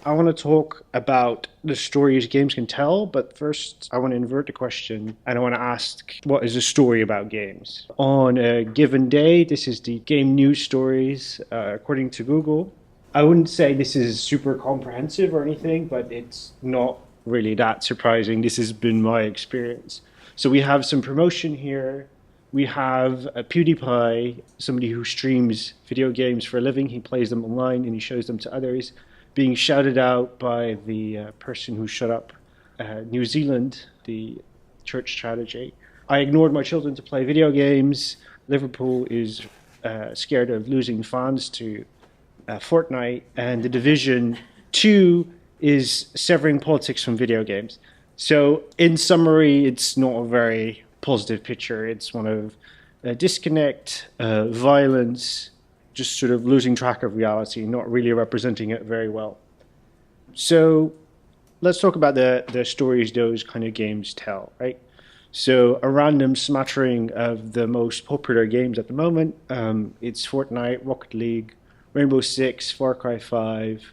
I want to talk about the stories games can tell, but first I want to invert the question and I want to ask, what is a story about games? On a given day, this is the game news stories according to Google. I wouldn't say this is super comprehensive or anything, but it's not really that surprising. This has been my experience. So we have some promotion here. We have a PewDiePie, somebody who streams video games for a living. He plays them online and he shows them to others, being shouted out by the person who shut up New Zealand, the church strategy. I ignored my children to play video games. Liverpool is scared of losing fans to Fortnite, and the Division 2 is severing politics from video games. So, in summary, it's not a very positive picture. It's one of disconnect, violence, just sort of losing track of reality, not really representing it very well. So, let's talk about the stories those kind of games tell, right? So, a random smattering of the most popular games at the moment. It's Fortnite, Rocket League, Rainbow Six, Far Cry 5,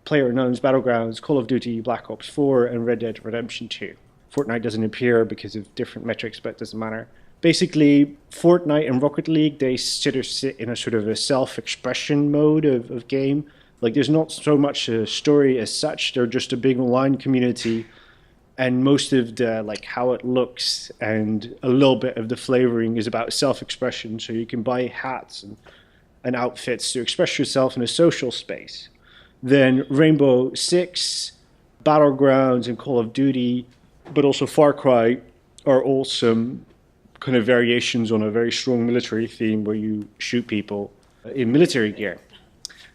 PlayerUnknown's Battlegrounds, Call of Duty, Black Ops 4, and Red Dead Redemption 2. Fortnite doesn't appear because of different metrics, but it doesn't matter. Basically, Fortnite and Rocket League, they sit in a sort of a self-expression mode of game. Like, there's not so much a story as such. They're just a big online community, and most of the, like, how it looks and a little bit of the flavoring is about self-expression. So you can buy hats and outfits to express yourself in a social space. Then Rainbow Six, Battlegrounds, and Call of Duty, but also Far Cry, are all some kind of variations on a very strong military theme where you shoot people in military gear.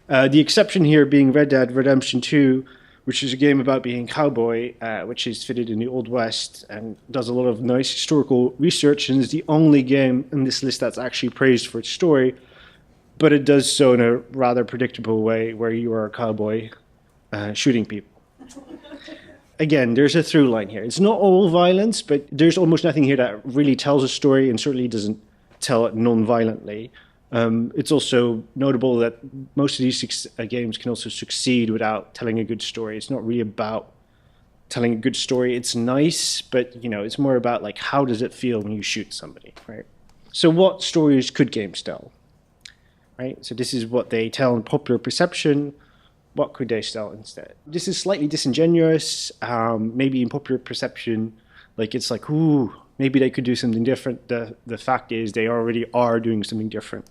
The exception here being Red Dead Redemption 2, which is a game about being a cowboy, which is fitted in the Old West and does a lot of nice historical research, and is the only game in this list that's actually praised for its story, but it does so in a rather predictable way where you are a cowboy shooting people. Again, there's a through line here. It's not all violence, but there's almost nothing here that really tells a story and certainly doesn't tell it non-violently. It's also notable that most of these games can also succeed without telling a good story. It's not really about telling a good story. It's nice, but it's more about like how does it feel when you shoot somebody, right? So what stories could games tell? Right? So this is what they tell in popular perception. What could they tell instead? This is slightly disingenuous. Maybe in popular perception, like it's like, ooh, maybe they could do something different. The fact is they already are doing something different.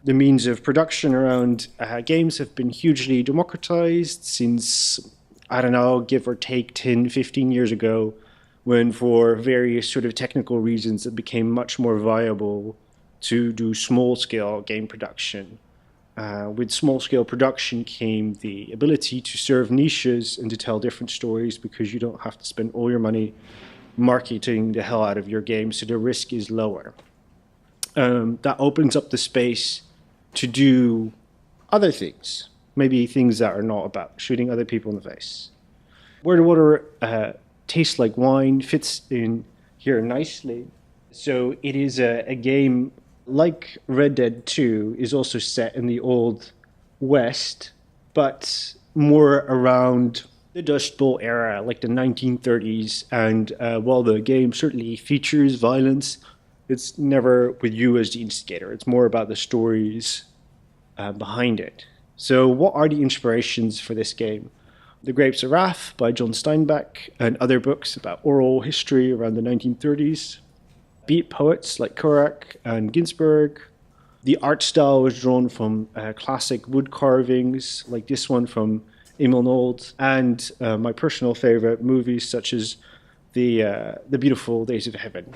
The means of production around games have been hugely democratized since, I don't know, give or take 10, 15 years ago, when for various sort of technical reasons it became much more viable to do small-scale game production. With small-scale production came the ability to serve niches and to tell different stories because you don't have to spend all your money marketing the hell out of your game, so the risk is lower. That opens up the space to do other things, maybe things that are not about shooting other people in the face. Where the Water tastes like wine fits in here nicely. So it is a game like Red Dead 2 is also set in the Old West, but more around the Dust Bowl era, like the 1930s. And while the game certainly features violence, it's never with you as the instigator. It's more about the stories behind it. So what are the inspirations for this game? The Grapes of Wrath by John Steinbeck and other books about oral history around the 1930s. Beat poets like Kerouac and Ginsberg. The art style was drawn from classic wood carvings like this one from Emil Nold, and my personal favorite movies such as the Beautiful Days of Heaven,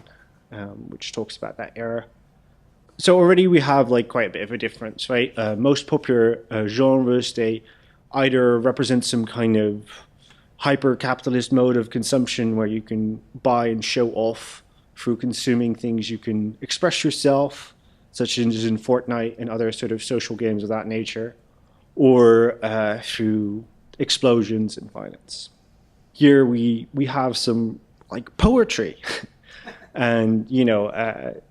which talks about that era. So already we have like quite a bit of a difference, right? Most popular genres, they either represent some kind of hyper-capitalist mode of consumption where you can buy and show off through consuming things. You can express yourself, such as in Fortnite and other sort of social games of that nature, or through explosions and violence. Here we have some like poetry and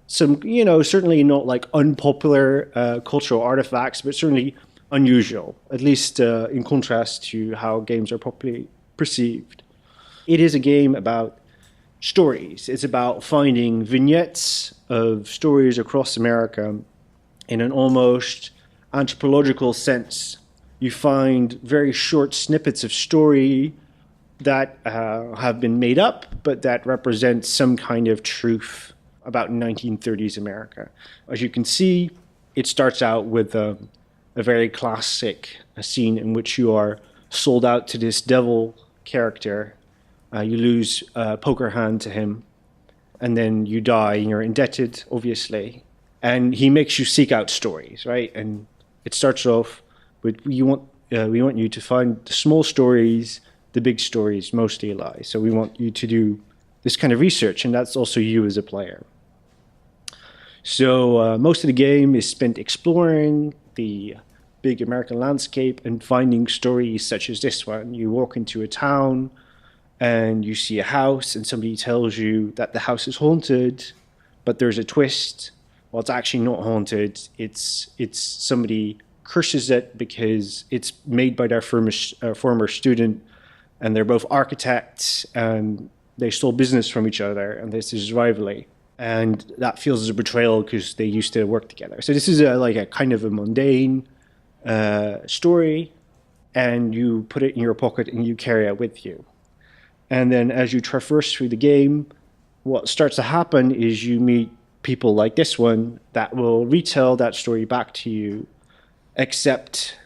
some certainly not like unpopular cultural artifacts, but certainly unusual, at least in contrast to how games are popularly perceived. It is a game about stories. It's about finding vignettes of stories across America in an almost anthropological sense. You find very short snippets of story that have been made up, but that represent some kind of truth about 1930s America. As you can see, it starts out with a very classic scene in which you are sold out to this devil character. You lose a poker hand to him, and then you die, and you're indebted, obviously. And he makes you seek out stories, right? And it starts off with we want you to find the small stories, the big stories mostly lie. So we want you to do this kind of research, and that's also you as a player. So most of the game is spent exploring the big American landscape and finding stories such as this one. You walk into a town and you see a house and somebody tells you that the house is haunted, but there's a twist. Well, it's actually not haunted. It's somebody curses it because it's made by their former student, and they're both architects and they stole business from each other, and this is rivalry. And that feels as a betrayal because they used to work together. So this is like a kind of a mundane story, and you put it in your pocket and you carry it with you. And then as you traverse through the game, what starts to happen is you meet people like this one that will retell that story back to you, except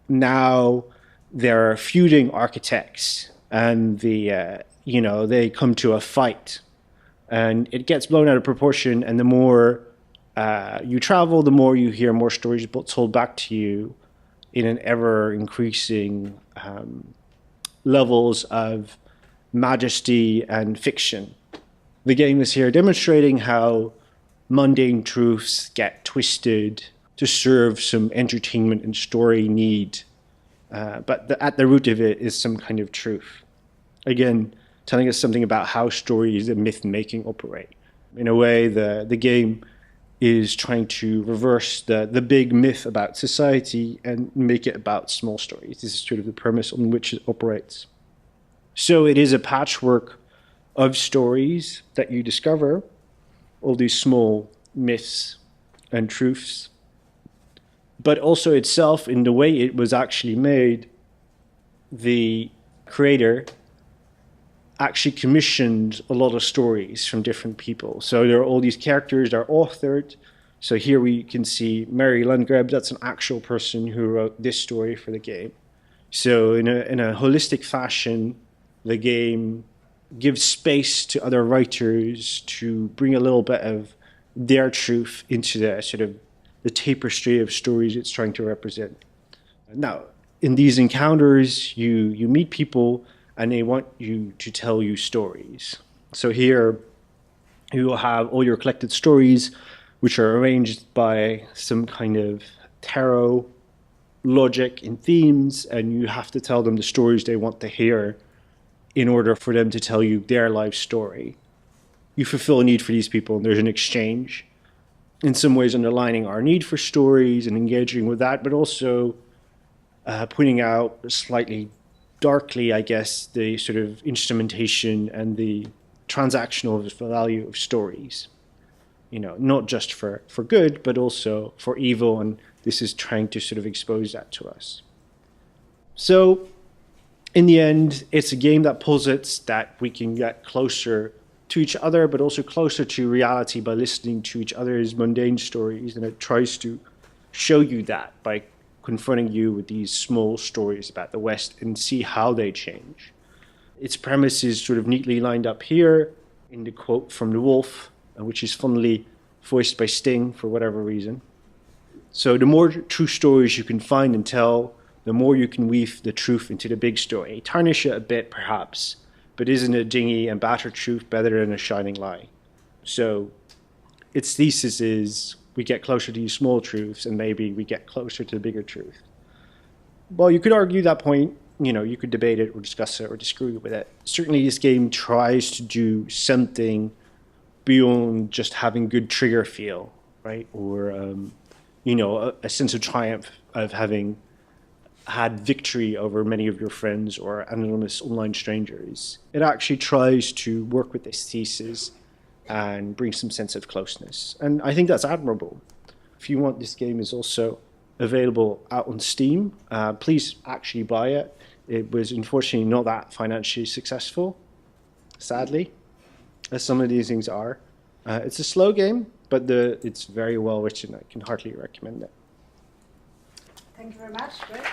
now they're feuding architects, and they come to a fight, and it gets blown out of proportion. And the more you travel, the more you hear more stories told back to you in an ever increasing levels of majesty and fiction. The game is here demonstrating how mundane truths get twisted to serve some entertainment and story need. But at the root of it is some kind of truth. Again, telling us something about how stories and myth-making operate. In a way, the game is trying to reverse the big myth about society and make it about small stories. This is sort of the premise on which it operates. So it is a patchwork of stories that you discover, all these small myths and truths, but also itself, in the way it was actually made, the creator actually commissioned a lot of stories from different people. So there are all these characters that are authored. So here we can see Mary Landgrab, that's an actual person who wrote this story for the game. So in a holistic fashion, the game gives space to other writers to bring a little bit of their truth into the sort of the tapestry of stories it's trying to represent. Now, in these encounters, you meet people and they want you to tell you stories. So here you will have all your collected stories, which are arranged by some kind of tarot logic and themes, and you have to tell them the stories they want to hear in order for them to tell you their life story. You fulfill a need for these people, and there's an exchange. In some ways underlining our need for stories and engaging with that, but also pointing out slightly darkly, I guess, the sort of instrumentation and the transactional value of stories. Not just for good, but also for evil, and this is trying to sort of expose that to us. So, in the end, it's a game that posits that we can get closer to each other, but also closer to reality by listening to each other's mundane stories, and it tries to show you that by confronting you with these small stories about the West and see how they change. Its premise is sort of neatly lined up here in the quote from The Wolf, which is funnily voiced by Sting for whatever reason. So the more true stories you can find and tell, the more you can weave the truth into the big story. Tarnish it a bit, perhaps, but isn't a dingy and battered truth better than a shining lie? So its thesis is we get closer to these small truths, and maybe we get closer to the bigger truth. Well, you could argue that point. You could debate it or discuss it or disagree with it. Certainly this game tries to do something beyond just having good trigger feel, right? Or a sense of triumph of having had victory over many of your friends or anonymous online strangers. It actually tries to work with this thesis and bring some sense of closeness. And I think that's admirable. If you want, this game is also available out on Steam. Please actually buy it. It was unfortunately not that financially successful, sadly, as some of these things are. It's a slow game, but it's very well written. I can heartily recommend it. Thank you very much. Great.